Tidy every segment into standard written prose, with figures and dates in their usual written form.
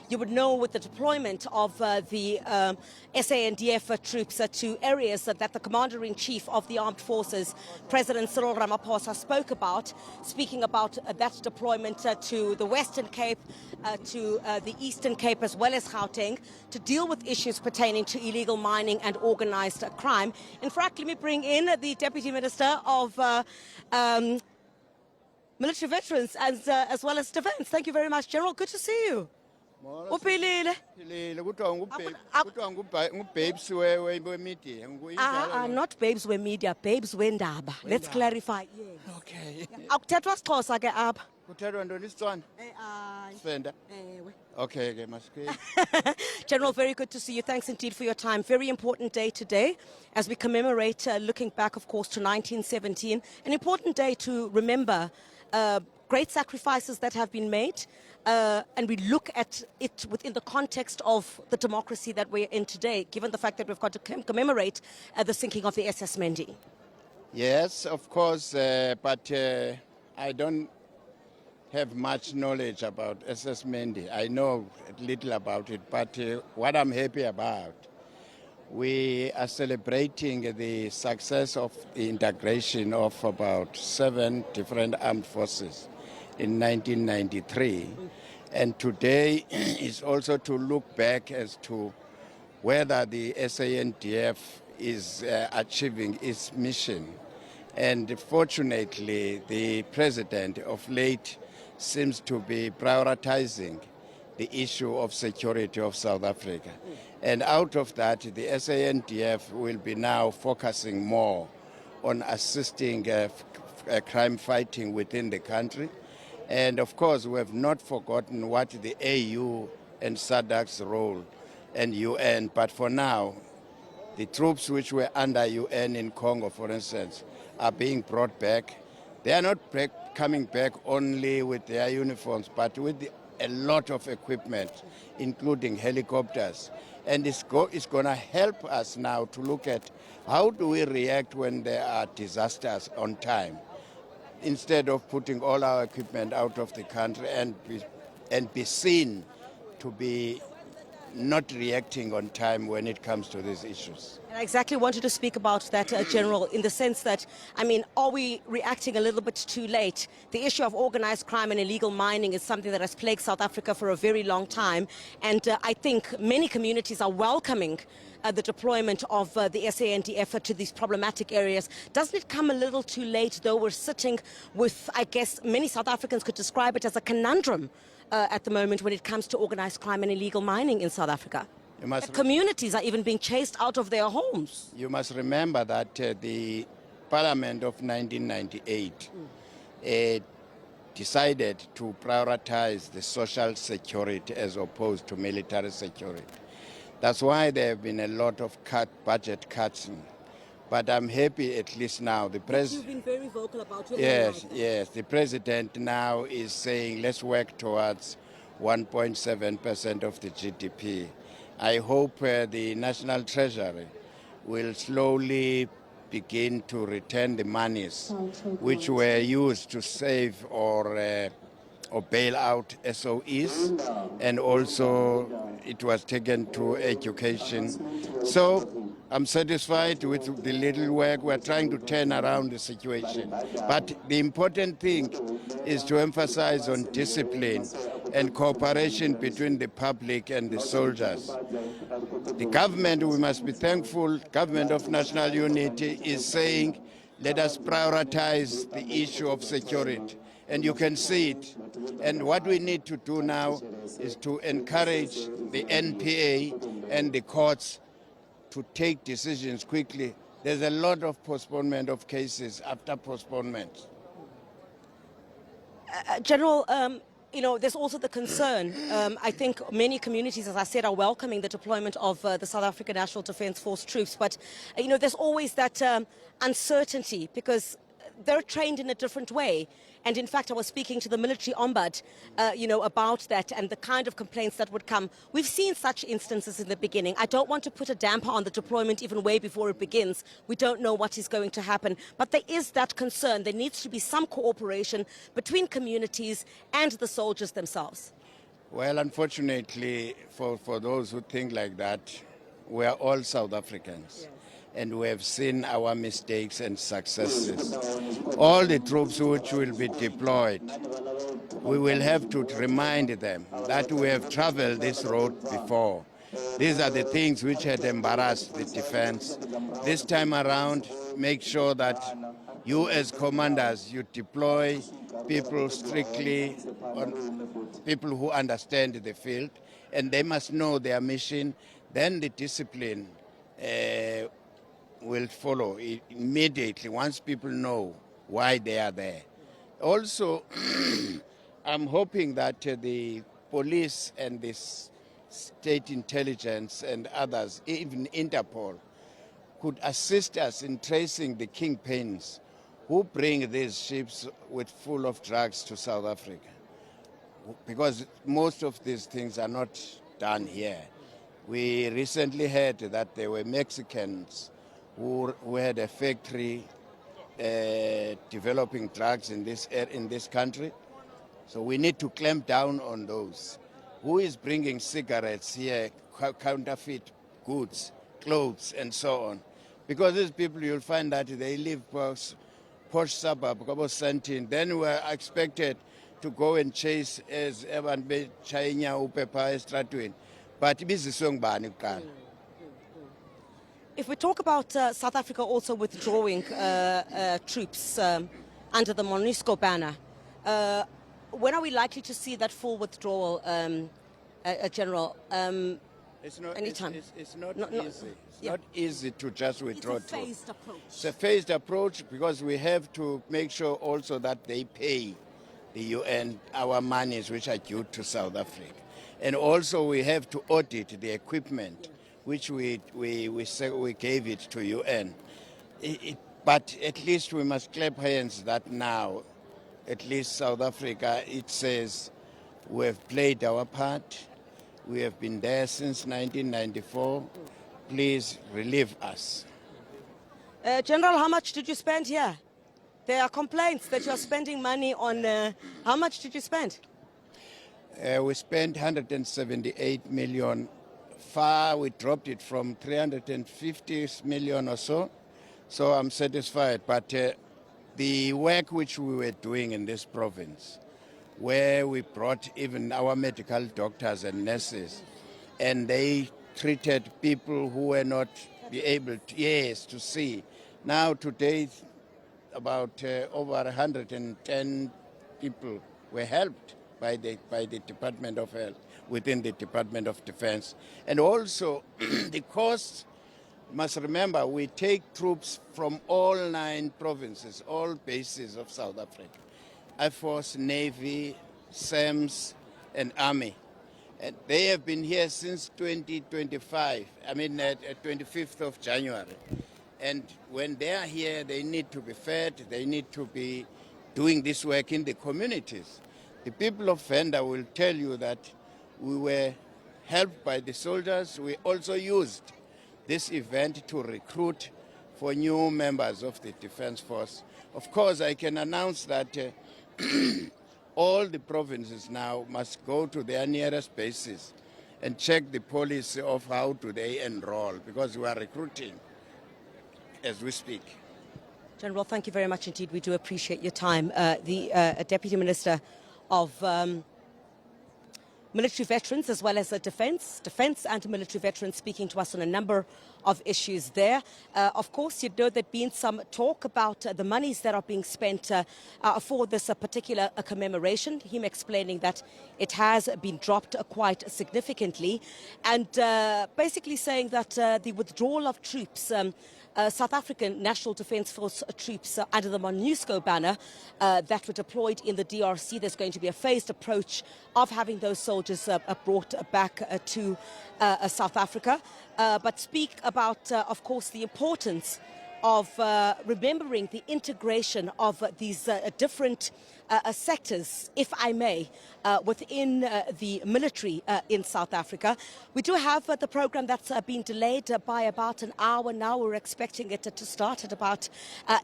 you would know with the deployment of the SANDF troops to areas that the Commander-in-Chief of the Armed Forces, President Cyril Ramaphosa, spoke about, speaking about that deployment to the Western Cape, to the Eastern Cape, as well as Gauteng, to deal with issues pertaining to illegal mining and organized crime. In fact, let me bring in the Deputy Minister of Military Veterans as well as Defense. Thank you very much, General. Good to see you. Uphilile? Not babes we media, babes we ndaba. Let's clarify. Yes. Okay. Akuthethwa siXhosa ke apha. Kuthethwa ntoni isiXhosa? Sifenda. Okay, okay, General, very good to see you. Thanks indeed for your time. Very important day today as we commemorate, looking back, of course, to 1917. An important day to remember great sacrifices that have been made, and we look at it within the context of the democracy that we're in today, given the fact that we've got to commemorate the sinking of the SS Mendi. Yes, of course, but I don't have much knowledge about SS Mendi. I know a little about it, but what I'm happy about, we are celebrating the success of the integration of about 7 different armed forces in 1993. And today is also to look back as to whether the SANDF is achieving its mission. And fortunately, the president of late seems to be prioritizing the issue of security of South Africa. And out of that, the SANDF will be now focusing more on assisting crime fighting within the country. And of course, we have not forgotten what the AU and SADC's role and UN, but for now, the troops which were under UN in Congo, for instance, are being brought back. They are not coming back only with their uniforms, but with a lot of equipment, including helicopters. And it's going to help us now to look at how do we react when there are disasters on time, instead of putting all our equipment out of the country and be seen to be not reacting on time when it comes to these issues. And I exactly wanted to speak about that, General, in the sense that, I mean, are we reacting a little bit too late? The issue of organized crime and illegal mining is something that has plagued South Africa for a very long time. And I think many communities are welcoming the deployment of the SANDF to these problematic areas. Doesn't it come a little too late, though? We're sitting with, I guess, many South Africans could describe it as a conundrum at the moment when it comes to organized crime and illegal mining in South Africa. Communities are even being chased out of their homes. You must remember that the Parliament of 1998 decided to prioritize the social security as opposed to military security. That's why there have been a lot of budget cuts. But I'm happy at least now. The president. You've been very vocal about your Yes. The president now is saying let's work towards 1.7% of the GDP. I hope the National Treasury will slowly begin to return the monies which were used to save or bail out SOEs, and also it was taken to education. So I'm satisfied with the little work. We're trying to turn around the situation. But the important thing is to emphasize on discipline and cooperation between the public and the soldiers. The government, we must be thankful, Government of National Unity is saying, let us prioritize the issue of security. And you can see it. And what we need to do now is to encourage the NPA and the courts to take decisions quickly. There's a lot of postponement of cases after postponement. General, you know, there's also the concern. I think many communities, as I said, are welcoming the deployment of the South African National Defence Force troops. But, you know, there's always that uncertainty because they're trained in a different way. And in fact, I was speaking to the military ombud, you know, about that and the kind of complaints that would come. We've seen such instances in the beginning. I don't want to put a damper on the deployment even way before it begins. We don't know what is going to happen. But there is that concern. There needs to be some cooperation between communities and the soldiers themselves. Well, unfortunately, for those who think like that, we are all South Africans. Yes. And we have seen our mistakes and successes. All the troops which will be deployed, we will have to remind them that we have traveled this road before. These are the things which had embarrassed the defense. This time around, make sure that you as commanders, you deploy people strictly on people who understand the field, and they must know their mission. Then the discipline will follow immediately once people know why they are there. Also, I'm hoping that the police and the state intelligence and others, even Interpol, could assist us in tracing the kingpins who bring these ships with full of drugs to South Africa. Because most of these things are not done here. We recently heard that there were Mexicans who had a factory developing drugs in this country. So we need to clamp down on those. Who is bringing cigarettes here, counterfeit goods, clothes, and so on? Because these people, you'll find that they live posh suburb, then we're expected to go and chase as Evan China Upepa Stratwin. But If we talk about South Africa also withdrawing troops under the MONUSCO banner, when are we likely to see that full withdrawal, General? It's not, anytime. It's not easy. It's not easy to just withdraw It's a troops. phased approach. It's a phased approach because we have to make sure also that they pay the UN our monies which are due to South Africa. And also we have to audit the equipment which we gave it to UN. But at least we must clap hands that now, at least South Africa, it says we have played our part. We have been there since 1994. Please relieve us. General, how much did you spend here? There are complaints that you are spending money on. How much did you spend? We spent 178 million. We dropped it from 350 million or so. So I'm satisfied. But the work which we were doing in this province, where we brought even our medical doctors and nurses, and they treated people who were not able to see. Now today, about over 110 people were helped by the Department of Health within the Department of Defense. And also the costs, must remember, we take troops from all 9 provinces, all bases of South Africa. Air Force, Navy, SAMS, and Army. And they have been here since 2025, 25th of January. And when they are here, they need to be fed, they need to be doing this work in the communities. The people of Venda will tell you that we were helped by the soldiers. We also used this event to recruit for new members of the Defense Force. Of course, I can announce that all the provinces now must go to their nearest bases and check the policy of how do they enroll, because we are recruiting as we speak. General, thank you very much indeed. We do appreciate your time. The Deputy Minister of Military Veterans as well as defence and military veterans speaking to us on a number of issues there. Of course, you know there's been some talk about the monies that are being spent for this particular commemoration. Him explaining that it has been dropped quite significantly, and basically saying that the withdrawal of troops, South African National Defence Force troops under the MONUSCO banner that were deployed in the DRC. There's going to be a phased approach of having those soldiers brought back to South Africa. But speak about, of course, the importance of remembering the integration of these different sectors, if I may, within the military in South Africa. We do have the program that's been delayed by about an hour now. We're expecting it to start at about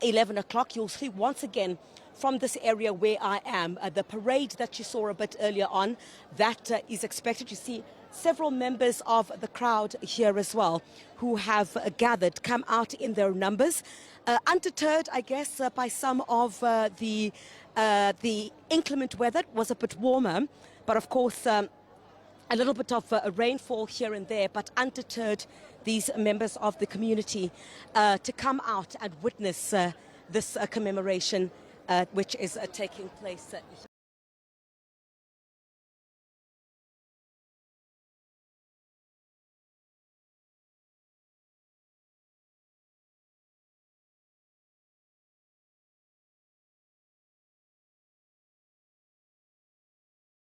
11 o'clock. You'll see once again from this area where I am, the parade that you saw a bit earlier on, that is expected. You see several members of the crowd here as well who have gathered, come out in their numbers, undeterred, I guess, by some of the inclement weather. It was a bit warmer, but of course a little bit of rainfall here and there, but undeterred these members of the community to come out and witness this commemoration which is taking place